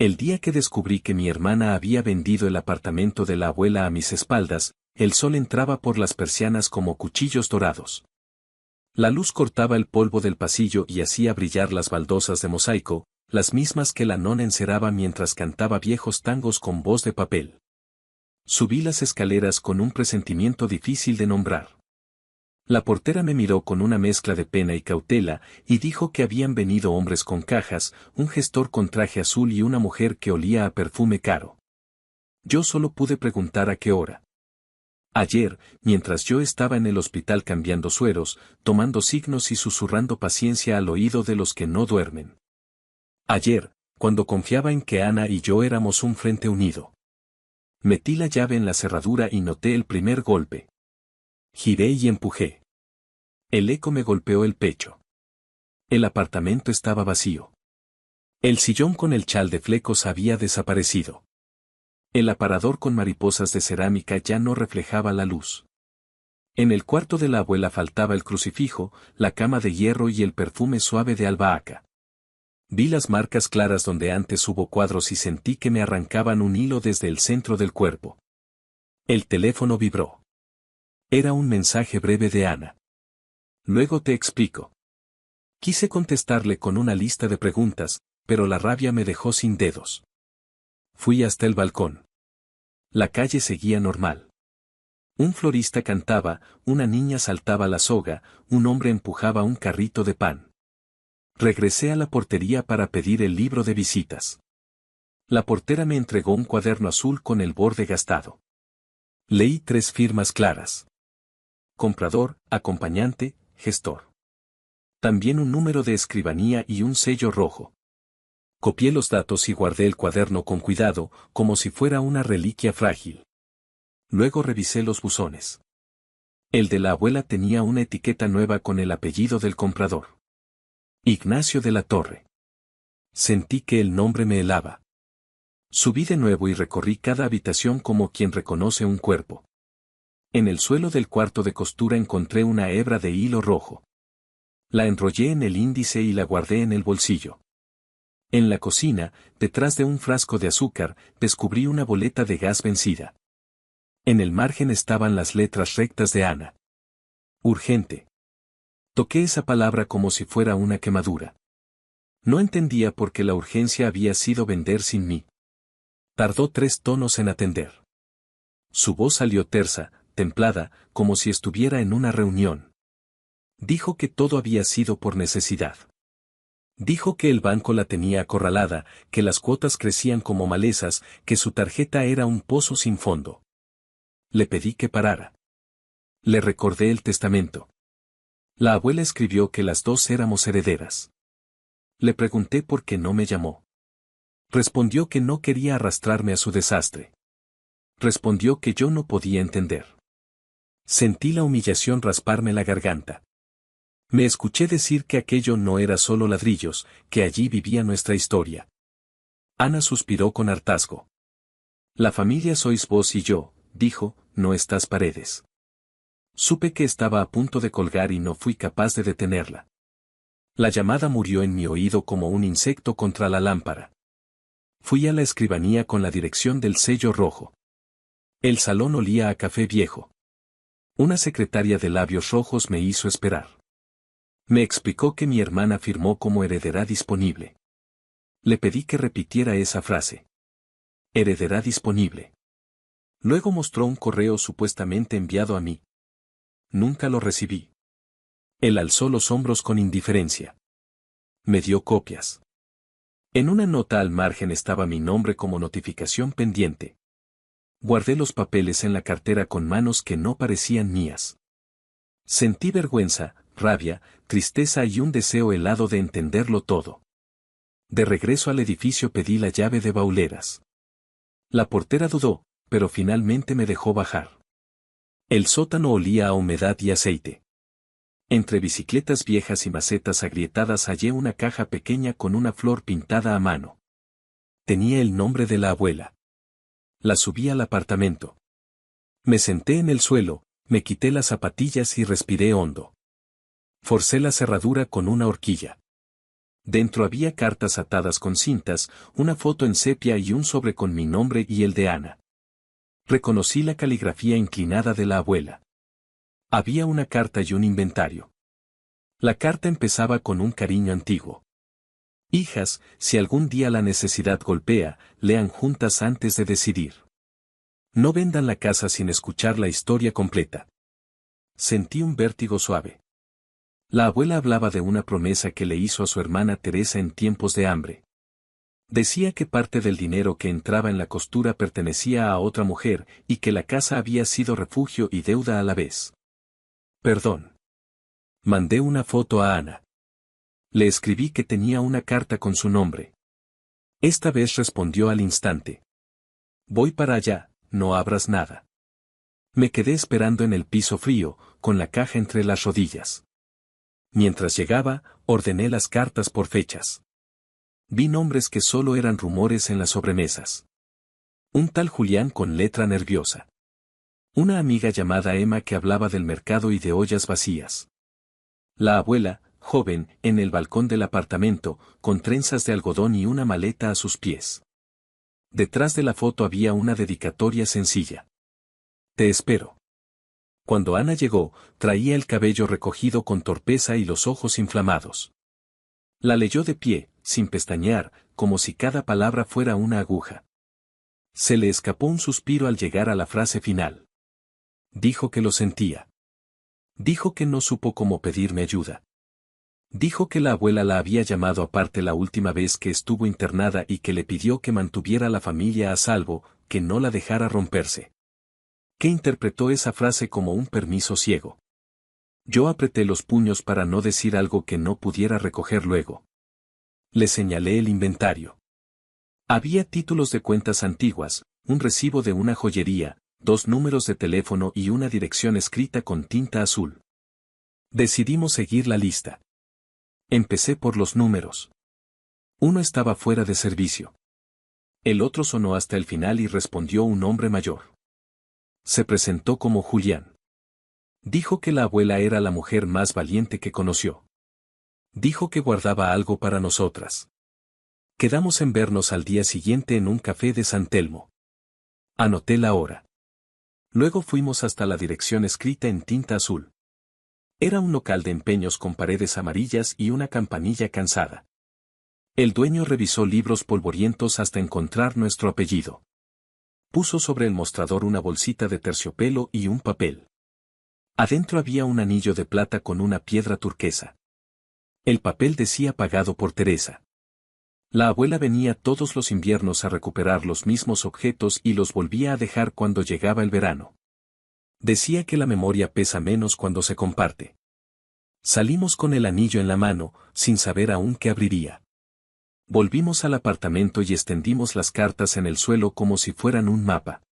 El día que descubrí que mi hermana había vendido el apartamento de la abuela a mis espaldas, el sol entraba por las persianas como cuchillos dorados. La luz cortaba el polvo del pasillo y hacía brillar las baldosas de mosaico, las mismas que la nona enceraba mientras cantaba viejos tangos con voz de papel. Subí las escaleras con un presentimiento difícil de nombrar. La portera me miró con una mezcla de pena y cautela, y dijo que habían venido hombres con cajas, un gestor con traje azul y una mujer que olía a perfume caro. Yo solo pude preguntar a qué hora. Ayer, mientras yo estaba en el hospital cambiando sueros, tomando signos y susurrando paciencia al oído de los que no duermen. Ayer, cuando confiaba en que Ana y yo éramos un frente unido. Metí la llave en la cerradura y noté el primer golpe. Giré y empujé. El eco me golpeó el pecho. El apartamento estaba vacío. El sillón con el chal de flecos había desaparecido. El aparador con mariposas de cerámica ya no reflejaba la luz. En el cuarto de la abuela faltaba el crucifijo, la cama de hierro y el perfume suave de albahaca. Vi las marcas claras donde antes hubo cuadros y sentí que me arrancaban un hilo desde el centro del cuerpo. El teléfono vibró. Era un mensaje breve de Ana. Luego te explico. Quise contestarle con una lista de preguntas, pero la rabia me dejó sin dedos. Fui hasta el balcón. La calle seguía normal. Un florista cantaba, una niña saltaba la soga, un hombre empujaba un carrito de pan. Regresé a la portería para pedir el libro de visitas. La portera me entregó un cuaderno azul con el borde gastado. Leí 3 firmas claras. Comprador, acompañante, gestor. También un número de escribanía y un sello rojo. Copié los datos y guardé el cuaderno con cuidado, como si fuera una reliquia frágil. Luego revisé los buzones. El de la abuela tenía una etiqueta nueva con el apellido del comprador. Ignacio de la Torre. Sentí que el nombre me helaba. Subí de nuevo y recorrí cada habitación como quien reconoce un cuerpo. En el suelo del cuarto de costura encontré una hebra de hilo rojo. La enrollé en el índice y la guardé en el bolsillo. En la cocina, detrás de un frasco de azúcar, descubrí una boleta de gas vencida. En el margen estaban las letras rectas de Ana. Urgente. Toqué esa palabra como si fuera una quemadura. No entendía por qué la urgencia había sido vender sin mí. Tardó 3 tonos en atender. Su voz salió tersa, templada, como si estuviera en una reunión. Dijo que todo había sido por necesidad. Dijo que el banco la tenía acorralada, que las cuotas crecían como malezas, que su tarjeta era un pozo sin fondo. Le pedí que parara. Le recordé el testamento. La abuela escribió que las 2 éramos herederas. Le pregunté por qué no me llamó. Respondió que no quería arrastrarme a su desastre. Respondió que yo no podía entender. Sentí la humillación rasparme la garganta. Me escuché decir que aquello no era solo ladrillos, que allí vivía nuestra historia. Ana suspiró con hartazgo. La familia sois vos y yo, dijo, no estas paredes. Supe que estaba a punto de colgar y no fui capaz de detenerla. La llamada murió en mi oído como un insecto contra la lámpara. Fui a la escribanía con la dirección del sello rojo. El salón olía a café viejo. Una secretaria de labios rojos me hizo esperar. Me explicó que mi hermana firmó como heredera disponible. Le pedí que repitiera esa frase. Heredera disponible. Luego mostró un correo supuestamente enviado a mí. Nunca lo recibí. Él alzó los hombros con indiferencia. Me dio copias. En una nota al margen estaba mi nombre como notificación pendiente. Guardé los papeles en la cartera con manos que no parecían mías. Sentí vergüenza, rabia, tristeza y un deseo helado de entenderlo todo. De regreso al edificio pedí la llave de bauleras. La portera dudó, pero finalmente me dejó bajar. El sótano olía a humedad y aceite. Entre bicicletas viejas y macetas agrietadas hallé una caja pequeña con una flor pintada a mano. Tenía el nombre de la abuela. La subí al apartamento. Me senté en el suelo, me quité las zapatillas y respiré hondo. Forcé la cerradura con una horquilla. Dentro había cartas atadas con cintas, una foto en sepia y un sobre con mi nombre y el de Ana. Reconocí la caligrafía inclinada de la abuela. Había una carta y un inventario. La carta empezaba con un cariño antiguo. Hijas, si algún día la necesidad golpea, lean juntas antes de decidir. No vendan la casa sin escuchar la historia completa. Sentí un vértigo suave. La abuela hablaba de una promesa que le hizo a su hermana Teresa en tiempos de hambre. Decía que parte del dinero que entraba en la costura pertenecía a otra mujer y que la casa había sido refugio y deuda a la vez. Perdón. Mandé una foto a Ana. Le escribí que tenía una carta con su nombre. Esta vez respondió al instante. Voy para allá, no abras nada. Me quedé esperando en el piso frío, con la caja entre las rodillas. Mientras llegaba, ordené las cartas por fechas. Vi nombres que solo eran rumores en las sobremesas. Un tal Julián con letra nerviosa. Una amiga llamada Emma que hablaba del mercado y de ollas vacías. La abuela, joven, en el balcón del apartamento, con trenzas de algodón y una maleta a sus pies. Detrás de la foto había una dedicatoria sencilla. Te espero. Cuando Ana llegó, traía el cabello recogido con torpeza y los ojos inflamados. La leyó de pie, sin pestañear, como si cada palabra fuera una aguja. Se le escapó un suspiro al llegar a la frase final. Dijo que lo sentía. Dijo que no supo cómo pedirme ayuda. Dijo que la abuela la había llamado aparte la última vez que estuvo internada y que le pidió que mantuviera a la familia a salvo, que no la dejara romperse. Que interpretó esa frase como un permiso ciego. Yo apreté los puños para no decir algo que no pudiera recoger luego. Le señalé el inventario. Había títulos de cuentas antiguas, un recibo de una joyería, 2 números de teléfono y una dirección escrita con tinta azul. Decidimos seguir la lista. Empecé por los números. Uno estaba fuera de servicio. El otro sonó hasta el final y respondió un hombre mayor. Se presentó como Julián. Dijo que la abuela era la mujer más valiente que conoció. Dijo que guardaba algo para nosotras. Quedamos en vernos al día siguiente en un café de San Telmo. Anoté la hora. Luego fuimos hasta la dirección escrita en tinta azul. Era un local de empeños con paredes amarillas y una campanilla cansada. El dueño revisó libros polvorientos hasta encontrar nuestro apellido. Puso sobre el mostrador una bolsita de terciopelo y un papel. Adentro había un anillo de plata con una piedra turquesa. El papel decía pagado por Teresa. La abuela venía todos los inviernos a recuperar los mismos objetos y los volvía a dejar cuando llegaba el verano. Decía que la memoria pesa menos cuando se comparte. Salimos con el anillo en la mano, sin saber aún qué abriría. Volvimos al apartamento y extendimos las cartas en el suelo como si fueran un mapa.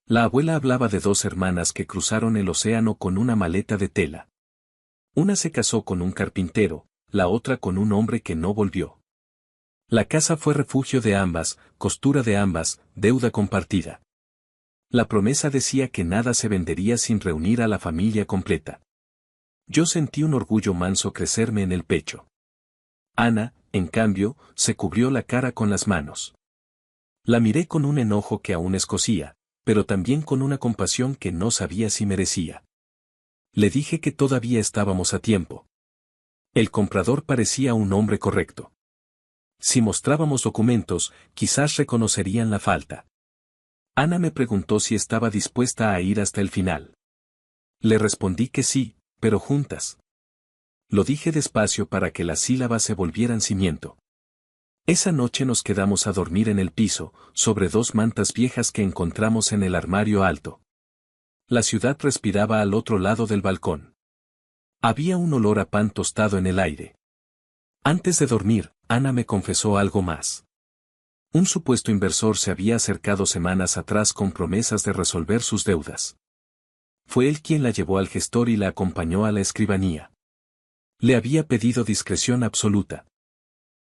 La abuela hablaba de 2 hermanas que cruzaron el océano con una maleta de tela. Una se casó con un carpintero, la otra con un hombre que no volvió. La casa fue refugio de ambas, costura de ambas, deuda compartida. La promesa decía que nada se vendería sin reunir a la familia completa. Yo sentí un orgullo manso crecerme en el pecho. Ana, en cambio, se cubrió la cara con las manos. La miré con un enojo que aún escocía, pero también con una compasión que no sabía si merecía. Le dije que todavía estábamos a tiempo. El comprador parecía un hombre correcto. Si mostrábamos documentos, quizás reconocerían la falta. Ana me preguntó si estaba dispuesta a ir hasta el final. Le respondí que sí, pero juntas. Lo dije despacio para que las sílabas se volvieran cimiento. Esa noche nos quedamos a dormir en el piso, sobre 2 mantas viejas que encontramos en el armario alto. La ciudad respiraba al otro lado del balcón. Había un olor a pan tostado en el aire. Antes de dormir, Ana me confesó algo más. Un supuesto inversor se había acercado semanas atrás con promesas de resolver sus deudas. Fue él quien la llevó al gestor y la acompañó a la escribanía. Le había pedido discreción absoluta.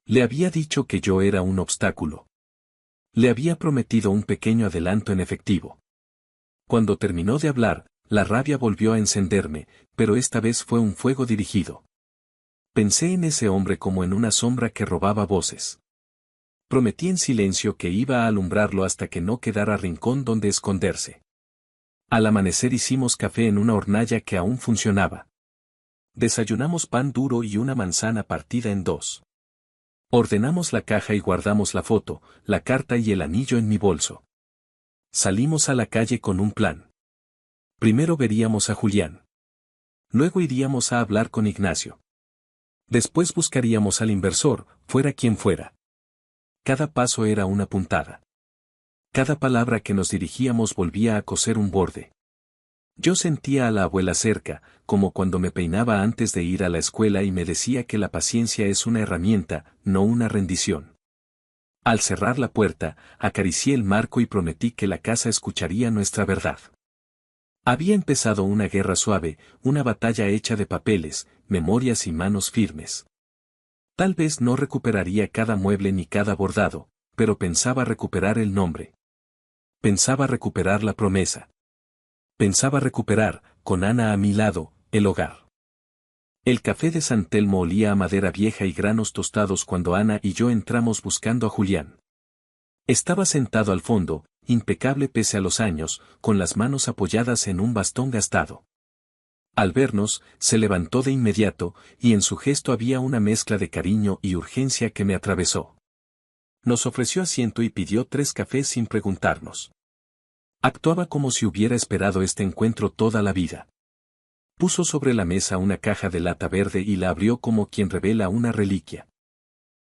Le había dicho que yo era un obstáculo. Le había prometido un pequeño adelanto en efectivo. Cuando terminó de hablar, la rabia volvió a encenderme, pero esta vez fue un fuego dirigido. Pensé en ese hombre como en una sombra que robaba voces. Prometí en silencio que iba a alumbrarlo hasta que no quedara rincón donde esconderse. Al amanecer hicimos café en una hornalla que aún funcionaba. Desayunamos pan duro y una manzana partida en dos. Ordenamos la caja y guardamos la foto, la carta y el anillo en mi bolso. Salimos a la calle con un plan. Primero veríamos a Julián. Luego iríamos a hablar con Ignacio. Después buscaríamos al inversor, fuera quien fuera. Cada paso era una puntada. Cada palabra que nos dirigíamos volvía a coser un borde. Yo sentía a la abuela cerca, como cuando me peinaba antes de ir a la escuela y me decía que la paciencia es una herramienta, no una rendición. Al cerrar la puerta, acaricié el marco y prometí que la casa escucharía nuestra verdad. Había empezado una guerra suave, una batalla hecha de papeles, memorias y manos firmes. Tal vez no recuperaría cada mueble ni cada bordado, pero pensaba recuperar el nombre. Pensaba recuperar la promesa. Pensaba recuperar, con Ana a mi lado, el hogar. El café de San Telmo olía a madera vieja y granos tostados cuando Ana y yo entramos buscando a Julián. Estaba sentado al fondo, impecable pese a los años, con las manos apoyadas en un bastón gastado. Al vernos, se levantó de inmediato, y en su gesto había una mezcla de cariño y urgencia que me atravesó. Nos ofreció asiento y pidió 3 cafés sin preguntarnos. Actuaba como si hubiera esperado este encuentro toda la vida. Puso sobre la mesa una caja de lata verde y la abrió como quien revela una reliquia.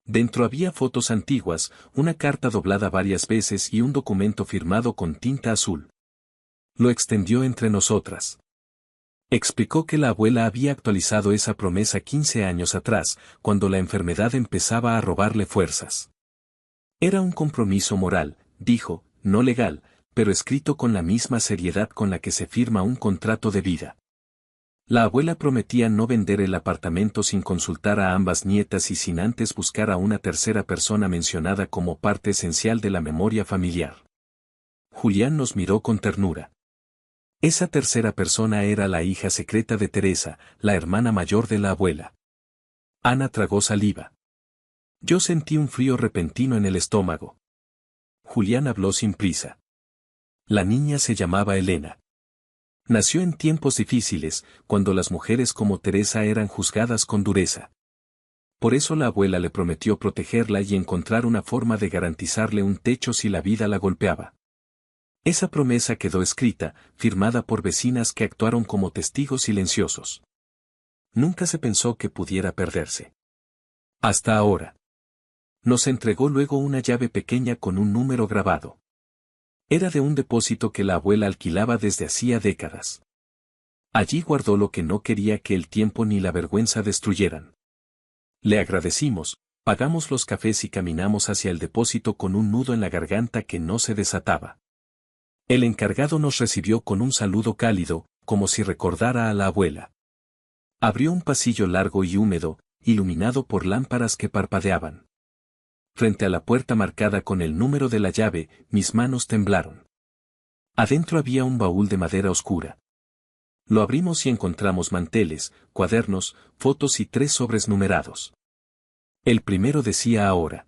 Dentro había fotos antiguas, una carta doblada varias veces y un documento firmado con tinta azul. Lo extendió entre nosotras. Explicó que la abuela había actualizado esa promesa 15 años atrás, cuando la enfermedad empezaba a robarle fuerzas. Era un compromiso moral, dijo, no legal, pero escrito con la misma seriedad con la que se firma un contrato de vida. La abuela prometía no vender el apartamento sin consultar a ambas nietas y sin antes buscar a una tercera persona mencionada como parte esencial de la memoria familiar. Julián nos miró con ternura. Esa tercera persona era la hija secreta de Teresa, la hermana mayor de la abuela. Ana tragó saliva. Yo sentí un frío repentino en el estómago. Julián habló sin prisa. La niña se llamaba Elena. Nació en tiempos difíciles, cuando las mujeres como Teresa eran juzgadas con dureza. Por eso la abuela le prometió protegerla y encontrar una forma de garantizarle un techo si la vida la golpeaba. Esa promesa quedó escrita, firmada por vecinas que actuaron como testigos silenciosos. Nunca se pensó que pudiera perderse. Hasta ahora. Nos entregó luego una llave pequeña con un número grabado. Era de un depósito que la abuela alquilaba desde hacía décadas. Allí guardó lo que no quería que el tiempo ni la vergüenza destruyeran. Le agradecimos, pagamos los cafés y caminamos hacia el depósito con un nudo en la garganta que no se desataba. El encargado nos recibió con un saludo cálido, como si recordara a la abuela. Abrió un pasillo largo y húmedo, iluminado por lámparas que parpadeaban. Frente a la puerta marcada con el número de la llave, mis manos temblaron. Adentro había un baúl de madera oscura. Lo abrimos y encontramos manteles, cuadernos, fotos y 3 sobres numerados. El primero decía ahora.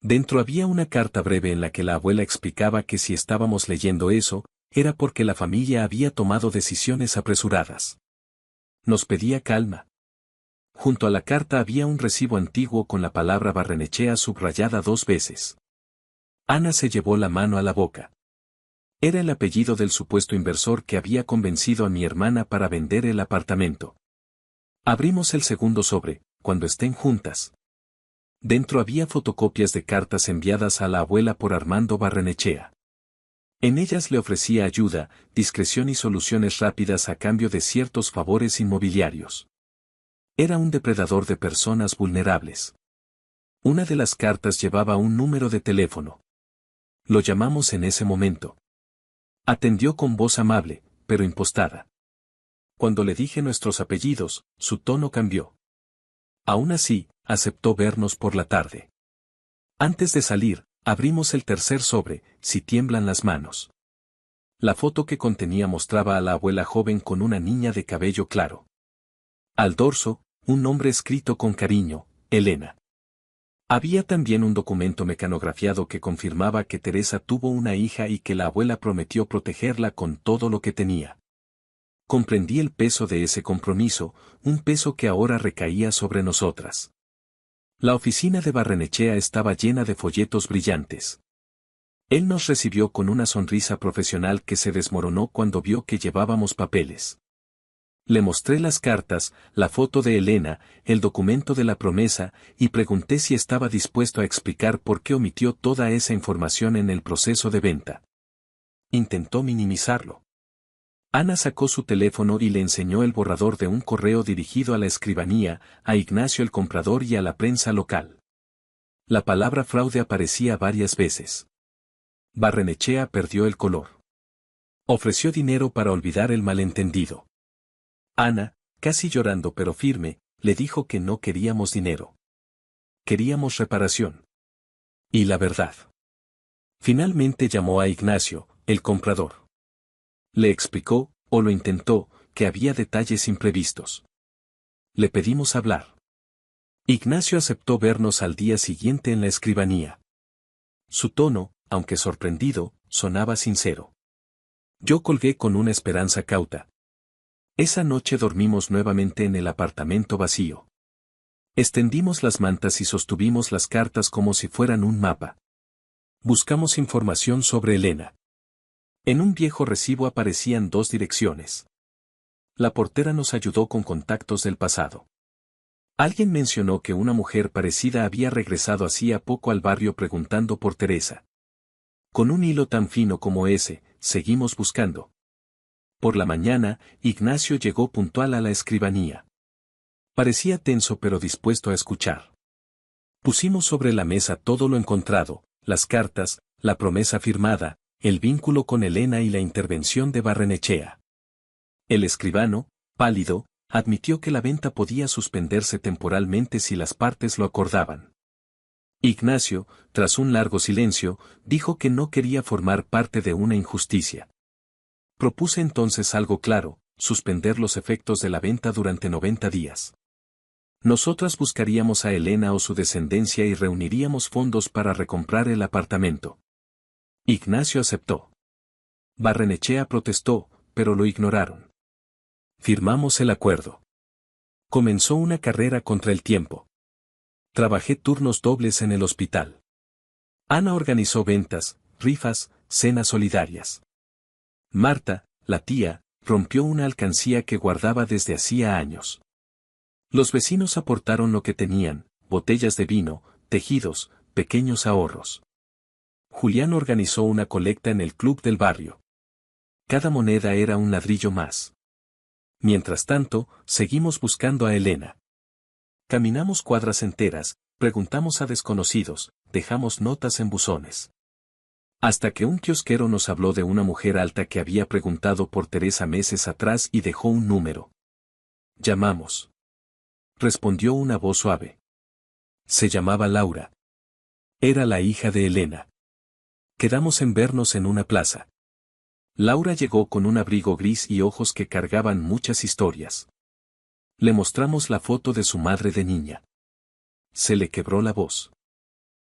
Dentro había una carta breve en la que la abuela explicaba que si estábamos leyendo eso, era porque la familia había tomado decisiones apresuradas. Nos pedía calma. Junto a la carta había un recibo antiguo con la palabra Barrenechea subrayada 2 veces. Ana se llevó la mano a la boca. Era el apellido del supuesto inversor que había convencido a mi hermana para vender el apartamento. Abrimos el segundo sobre, cuando estén juntas. Dentro había fotocopias de cartas enviadas a la abuela por Armando Barrenechea. En ellas le ofrecía ayuda, discreción y soluciones rápidas a cambio de ciertos favores inmobiliarios. Era un depredador de personas vulnerables. Una de las cartas llevaba un número de teléfono. Lo llamamos en ese momento. Atendió con voz amable, pero impostada. Cuando le dije nuestros apellidos, su tono cambió. Aún así, aceptó vernos por la tarde. Antes de salir, abrimos el tercer sobre, si tiemblan las manos. La foto que contenía mostraba a la abuela joven con una niña de cabello claro. Al dorso, Un nombre escrito con cariño, Elena. Había también un documento mecanografiado que confirmaba que Teresa tuvo una hija y que la abuela prometió protegerla con todo lo que tenía. Comprendí el peso de ese compromiso, un peso que ahora recaía sobre nosotras. La oficina de Barrenechea estaba llena de folletos brillantes. Él nos recibió con una sonrisa profesional que se desmoronó cuando vio que llevábamos papeles. Le mostré las cartas, la foto de Elena, el documento de la promesa, y pregunté si estaba dispuesto a explicar por qué omitió toda esa información en el proceso de venta. Intentó minimizarlo. Ana sacó su teléfono y le enseñó el borrador de un correo dirigido a la escribanía, a Ignacio el comprador y a la prensa local. La palabra fraude aparecía varias veces. Barrenechea perdió el color. Ofreció dinero para olvidar el malentendido. Ana, casi llorando pero firme, le dijo que no queríamos dinero. Queríamos reparación. Y la verdad. Finalmente llamó a Ignacio, el comprador. Le explicó, o lo intentó, que había detalles imprevistos. Le pedimos hablar. Ignacio aceptó vernos al día siguiente en la escribanía. Su tono, aunque sorprendido, sonaba sincero. Yo colgué con una esperanza cauta. Esa noche dormimos nuevamente en el apartamento vacío. Extendimos las mantas y sostuvimos las cartas como si fueran un mapa. Buscamos información sobre Elena. En un viejo recibo aparecían 2 direcciones. La portera nos ayudó con contactos del pasado. Alguien mencionó que una mujer parecida había regresado hacía poco al barrio preguntando por Teresa. Con un hilo tan fino como ese, seguimos buscando. Por la mañana, Ignacio llegó puntual a la escribanía. Parecía tenso pero dispuesto a escuchar. Pusimos sobre la mesa todo lo encontrado, las cartas, la promesa firmada, el vínculo con Elena y la intervención de Barrenechea. El escribano, pálido, admitió que la venta podía suspenderse temporalmente si las partes lo acordaban. Ignacio, tras un largo silencio, dijo que no quería formar parte de una injusticia. Propuse entonces algo claro, suspender los efectos de la venta durante 90 días. Nosotras buscaríamos a Elena o su descendencia y reuniríamos fondos para recomprar el apartamento. Ignacio aceptó. Barrenechea protestó, pero lo ignoraron. Firmamos el acuerdo. Comenzó una carrera contra el tiempo. Trabajé turnos dobles en el hospital. Ana organizó ventas, rifas, cenas solidarias. Marta, la tía, rompió una alcancía que guardaba desde hacía años. Los vecinos aportaron lo que tenían, botellas de vino, tejidos, pequeños ahorros. Julián organizó una colecta en el club del barrio. Cada moneda era un ladrillo más. Mientras tanto, seguimos buscando a Elena. Caminamos cuadras enteras, preguntamos a desconocidos, dejamos notas en buzones. Hasta que un kiosquero nos habló de una mujer alta que había preguntado por Teresa meses atrás y dejó un número. Llamamos. Respondió una voz suave. Se llamaba Laura. Era la hija de Elena. Quedamos en vernos en una plaza. Laura llegó con un abrigo gris y ojos que cargaban muchas historias. Le mostramos la foto de su madre de niña. Se le quebró la voz.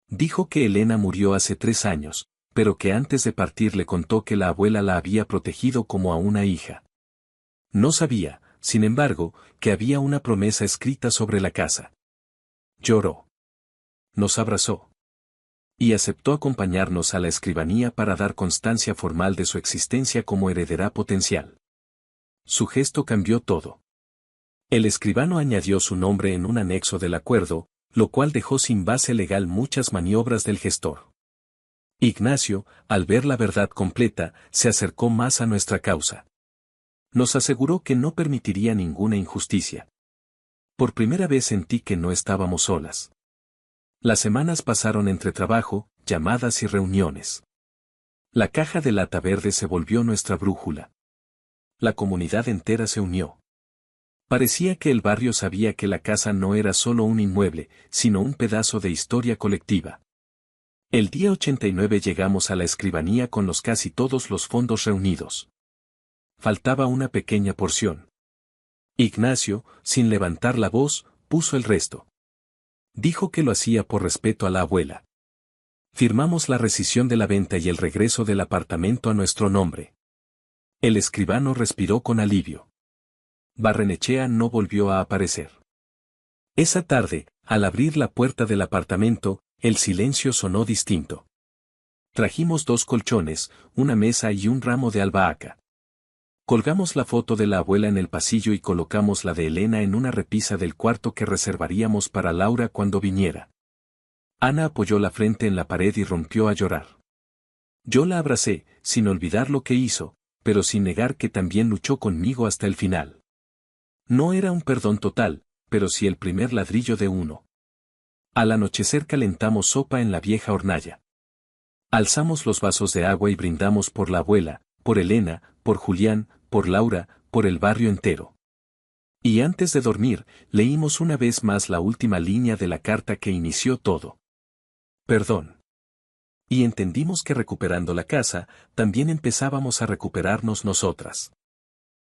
Dijo que Elena murió hace 3 años, pero que antes de partir le contó que la abuela la había protegido como a una hija. No sabía, sin embargo, que había una promesa escrita sobre la casa. Lloró. Nos abrazó. Y aceptó acompañarnos a la escribanía para dar constancia formal de su existencia como heredera potencial. Su gesto cambió todo. El escribano añadió su nombre en un anexo del acuerdo, lo cual dejó sin base legal muchas maniobras del gestor. Ignacio, al ver la verdad completa, se acercó más a nuestra causa. Nos aseguró que no permitiría ninguna injusticia. Por primera vez sentí que no estábamos solas. Las semanas pasaron entre trabajo, llamadas y reuniones. La caja de lata verde se volvió nuestra brújula. La comunidad entera se unió. Parecía que el barrio sabía que la casa no era solo un inmueble, sino un pedazo de historia colectiva. El día 89 llegamos a la escribanía con casi todos los fondos reunidos. Faltaba una pequeña porción. Ignacio, sin levantar la voz, puso el resto. Dijo que lo hacía por respeto a la abuela. Firmamos la rescisión de la venta y el regreso del apartamento a nuestro nombre. El escribano respiró con alivio. Barrenechea no volvió a aparecer. Esa tarde, al abrir la puerta del apartamento, el silencio sonó distinto. Trajimos 2 colchones, una mesa y un ramo de albahaca. Colgamos la foto de la abuela en el pasillo y colocamos la de Elena en una repisa del cuarto que reservaríamos para Laura cuando viniera. Ana apoyó la frente en la pared y rompió a llorar. Yo la abracé, sin olvidar lo que hizo, pero sin negar que también luchó conmigo hasta el final. No era un perdón total, pero sí el primer ladrillo de uno. Al anochecer calentamos sopa en la vieja hornalla. Alzamos los vasos de agua y brindamos por la abuela, por Elena, por Julián, por Laura, por el barrio entero. Y antes de dormir, leímos una vez más la última línea de la carta que inició todo. Perdón. Y entendimos que recuperando la casa, también empezábamos a recuperarnos nosotras.